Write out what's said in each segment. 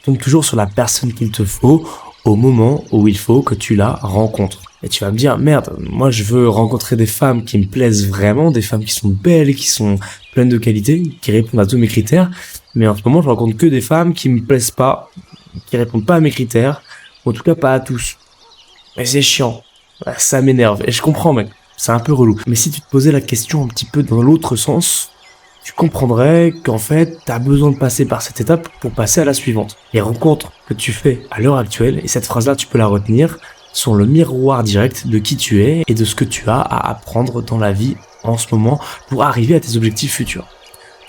tombes toujours sur la personne qu'il te faut au moment où il faut que tu la rencontres. Et tu vas me dire, merde, moi je veux rencontrer des femmes qui me plaisent vraiment, des femmes qui sont belles, qui sont pleines de qualités, qui répondent à tous mes critères. Mais en ce moment, je rencontre que des femmes qui me plaisent pas, qui répondent pas à mes critères, ou en tout cas pas à tous. Mais c'est chiant. Ça m'énerve. Et je comprends, mec. C'est un peu relou. Mais si tu te posais la question un petit peu dans l'autre sens, tu comprendrais qu'en fait, t'as besoin de passer par cette étape pour passer à la suivante. Les rencontres que tu fais à l'heure actuelle, et cette phrase-là, tu peux la retenir, sont le miroir direct de qui tu es et de ce que tu as à apprendre dans la vie en ce moment pour arriver à tes objectifs futurs.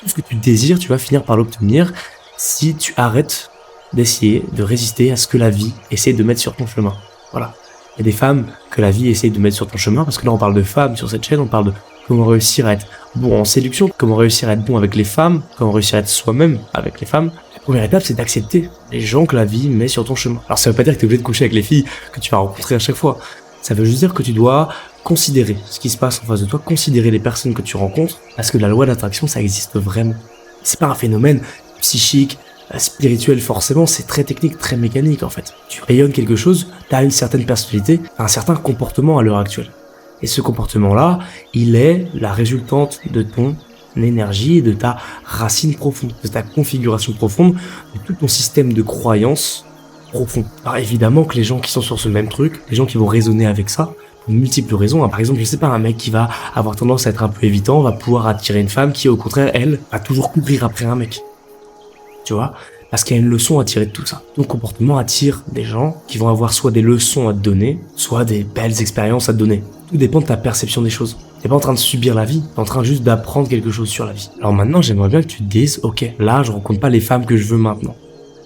Tout ce que tu désires, tu vas finir par l'obtenir si tu arrêtes d'essayer de résister à ce que la vie essaie de mettre sur ton chemin. Voilà. Il y a des femmes que la vie essaie de mettre sur ton chemin, parce que là on parle de femmes sur cette chaîne, on parle de comment réussir à être bon en séduction, comment réussir à être bon avec les femmes, comment réussir à être soi-même avec les femmes. La première étape, c'est d'accepter les gens que la vie met sur ton chemin. Alors ça veut pas dire que tu es obligé de coucher avec les filles que tu vas rencontrer à chaque fois. Ça veut juste dire que tu dois considérer ce qui se passe en face de toi, considérer les personnes que tu rencontres, parce que la loi d'attraction, ça existe vraiment. C'est pas un phénomène psychique, spirituel forcément, c'est très technique, très mécanique en fait. Tu rayonnes quelque chose, tu as une certaine personnalité, un certain comportement à l'heure actuelle. Et ce comportement-là, il est la résultante de ton énergie, de ta racine profonde, de ta configuration profonde, de tout ton système de croyances profond. Alors évidemment que les gens qui sont sur ce même truc, les gens qui vont raisonner avec ça, pour multiples raisons. Par exemple, je sais pas, un mec qui va avoir tendance à être un peu évitant va pouvoir attirer une femme qui, au contraire, elle, va toujours courir après un mec. Tu vois ? Parce qu'il y a une leçon à tirer de tout ça. Ton comportement attire des gens qui vont avoir soit des leçons à te donner, soit des belles expériences à te donner. Tout dépend de ta perception des choses. T'es pas en train de subir la vie, t'es en train juste d'apprendre quelque chose sur la vie. Alors maintenant, j'aimerais bien que tu te dises, ok, là, je rencontre pas les femmes que je veux maintenant.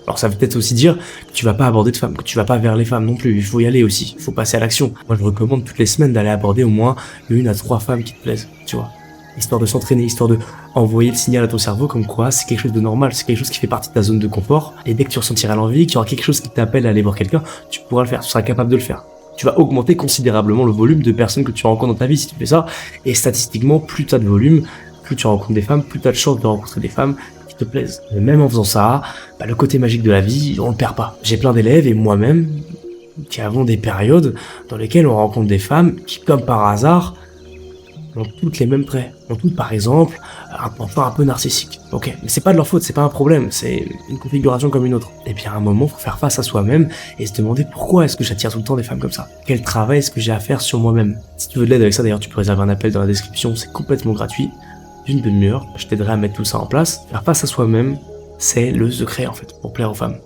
Alors ça veut peut-être aussi dire que tu vas pas aborder de femmes, que tu vas pas vers les femmes non plus. Il faut y aller aussi, il faut passer à l'action. Moi, je recommande toutes les semaines d'aller aborder au moins 1 à 3 femmes qui te plaisent, tu vois. Histoire de s'entraîner, histoire de envoyer le signal à ton cerveau comme quoi c'est quelque chose de normal, c'est quelque chose qui fait partie de ta zone de confort. Et dès que tu ressentiras l'envie, qu'il y aura quelque chose qui t'appelle à aller voir quelqu'un, tu pourras le faire, tu seras capable de le faire. Tu vas augmenter considérablement le volume de personnes que tu rencontres dans ta vie si tu fais ça. Et statistiquement, plus tu as de volume, plus tu rencontres des femmes, plus tu as de chances de rencontrer des femmes qui te plaisent. Mais même en faisant ça, le côté magique de la vie, on le perd pas. J'ai plein d'élèves et moi-même qui avons des périodes dans lesquelles on rencontre des femmes qui, comme par hasard, ont toutes les mêmes traits. Ont toutes, par exemple, un penchant un peu narcissique. Ok, mais c'est pas de leur faute, c'est pas un problème, c'est une configuration comme une autre. Et puis à un moment, faut faire face à soi-même et se demander pourquoi est-ce que j'attire tout le temps des femmes comme ça. Quel travail est-ce que j'ai à faire sur moi-même. Si tu veux de l'aide avec ça, d'ailleurs, tu peux réserver un appel dans la description, c'est complètement gratuit, d'une demi-heure. Je t'aiderai à mettre tout ça en place. Faire face à soi-même, c'est le secret en fait, pour plaire aux femmes.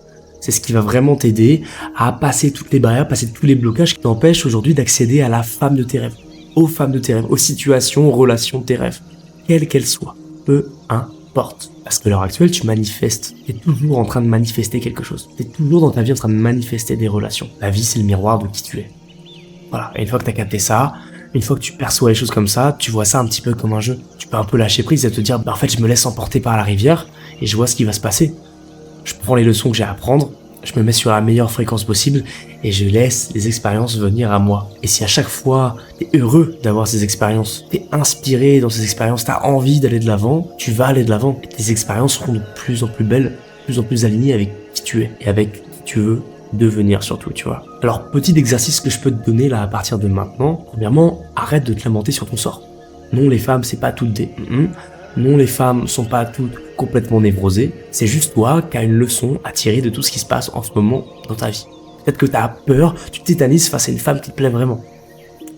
C'est ce qui va vraiment t'aider à passer toutes les barrières, passer tous les blocages qui t'empêchent aujourd'hui d'accéder à la femme de tes rêves. Aux femmes de tes rêves, aux situations, aux relations de tes rêves, quelles qu'elles soient, peu importe. Parce que à l'heure actuelle, tu manifestes, tu es toujours en train de manifester quelque chose. Tu es toujours dans ta vie en train de manifester des relations. La vie, c'est le miroir de qui tu es. Voilà, et une fois que tu as capté ça, une fois que tu perçois les choses comme ça, tu vois ça un petit peu comme un jeu. Tu peux un peu lâcher prise et te dire, en fait, je me laisse emporter par la rivière et je vois ce qui va se passer. Je prends les leçons que j'ai à apprendre, je me mets sur la meilleure fréquence possible et je laisse les expériences venir à moi. Et si à chaque fois, t'es heureux d'avoir ces expériences, t'es inspiré dans ces expériences, t'as envie d'aller de l'avant, tu vas aller de l'avant. Et tes expériences seront de plus en plus belles, de plus en plus alignées avec qui tu es et avec qui tu veux devenir surtout, tu vois. Alors, petit exercice que je peux te donner là à partir de maintenant. Premièrement, arrête de te lamenter sur ton sort. Non, les femmes, c'est pas toutes des... Non, les femmes sont pas toutes complètement névrosées. C'est juste toi qui as une leçon à tirer de tout ce qui se passe en ce moment dans ta vie. Peut-être que t'as peur, tu tétanises face à une femme qui te plaît vraiment.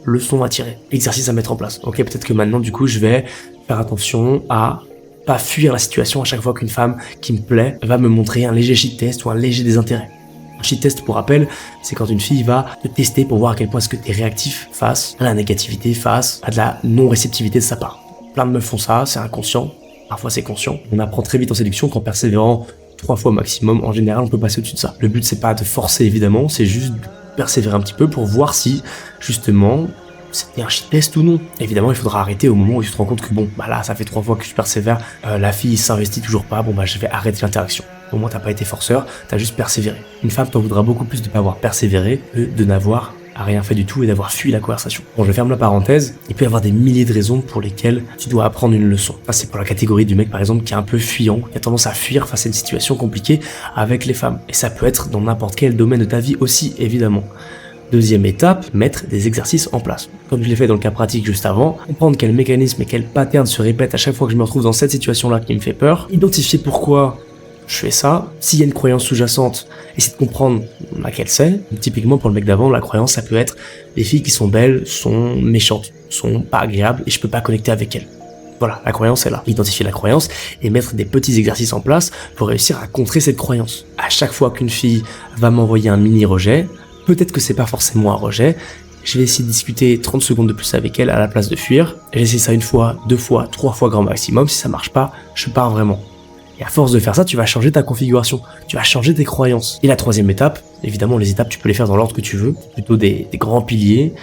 Leçon à tirer, exercice à mettre en place. Ok, peut-être que maintenant, du coup, je vais faire attention à pas fuir la situation à chaque fois qu'une femme qui me plaît va me montrer un léger shit test ou un léger désintérêt. Un shit test, pour rappel, c'est quand une fille va te tester pour voir à quel point est-ce que t'es réactif face à la négativité, face à de la non-réceptivité de sa part. Plein de meufs font ça, c'est inconscient, parfois c'est conscient. On apprend très vite en séduction qu'en persévérant 3 fois maximum, en général on peut passer au-dessus de ça. Le but c'est pas de forcer évidemment, c'est juste de persévérer un petit peu pour voir si justement c'était un shit test ou non. Évidemment il faudra arrêter au moment où tu te rends compte que bon, là ça fait 3 fois que je persévère, la fille s'investit toujours pas, je vais arrêter l'interaction. Au moins t'as pas été forceur, t'as juste persévéré. Une femme t'en voudra beaucoup plus de pas avoir persévéré que de n'avoir a rien fait du tout et d'avoir fui la conversation. Bon, je ferme la parenthèse. Il peut y avoir des milliers de raisons pour lesquelles tu dois apprendre une leçon. Ça, c'est pour la catégorie du mec, par exemple, qui est un peu fuyant, qui a tendance à fuir face à une situation compliquée avec les femmes. Et ça peut être dans n'importe quel domaine de ta vie aussi, évidemment. Deuxième étape, mettre des exercices en place. Comme je l'ai fait dans le cas pratique juste avant, comprendre quel mécanisme et quel pattern se répète à chaque fois que je me retrouve dans cette situation-là qui me fait peur, identifier pourquoi je fais ça, s'il y a une croyance sous-jacente, essayer de comprendre laquelle c'est. Typiquement pour le mec d'avant, la croyance ça peut être les filles qui sont belles sont méchantes, sont pas agréables et je peux pas connecter avec elles. Voilà, la croyance est là. Identifier la croyance et mettre des petits exercices en place pour réussir à contrer cette croyance. À chaque fois qu'une fille va m'envoyer un mini rejet, peut-être que c'est pas forcément un rejet, je vais essayer de discuter 30 secondes de plus avec elle à la place de fuir. J'essaie ça une fois, 2 fois, 3 fois grand maximum. Si ça marche pas, je pars vraiment. Et à force de faire ça, tu vas changer ta configuration, tu vas changer tes croyances. Et la troisième étape, évidemment les étapes tu peux les faire dans l'ordre que tu veux, plutôt des grands piliers,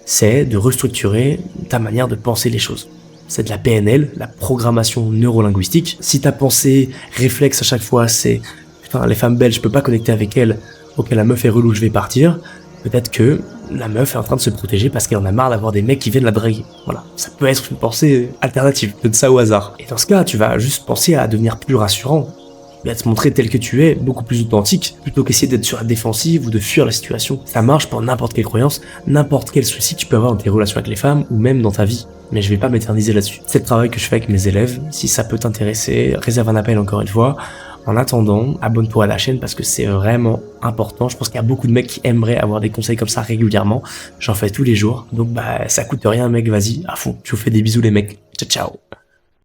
c'est de restructurer ta manière de penser les choses. C'est de la PNL, la programmation neurolinguistique. Si ta pensée réflexe à chaque fois c'est « putain les femmes belles je peux pas connecter avec elles », ok la meuf est relou, je vais partir, peut-être que la meuf est en train de se protéger parce qu'elle en a marre d'avoir des mecs qui viennent la draguer. Voilà, ça peut être une pensée alternative, donne ça au hasard. Et dans ce cas, tu vas juste penser à devenir plus rassurant, et à te montrer tel que tu es, beaucoup plus authentique, plutôt qu'essayer d'être sur la défensive ou de fuir la situation. Ça marche pour n'importe quelle croyance, n'importe quel souci que tu peux avoir dans tes relations avec les femmes ou même dans ta vie. Mais je vais pas m'éterniser là-dessus. C'est le travail que je fais avec mes élèves. Si ça peut t'intéresser, réserve un appel encore une fois. En attendant, abonne-toi à la chaîne parce que c'est vraiment important. Je pense qu'il y a beaucoup de mecs qui aimeraient avoir des conseils comme ça régulièrement. J'en fais tous les jours. Donc ça coûte rien mec, vas-y, à fond. Je vous fais des bisous les mecs. Ciao ciao.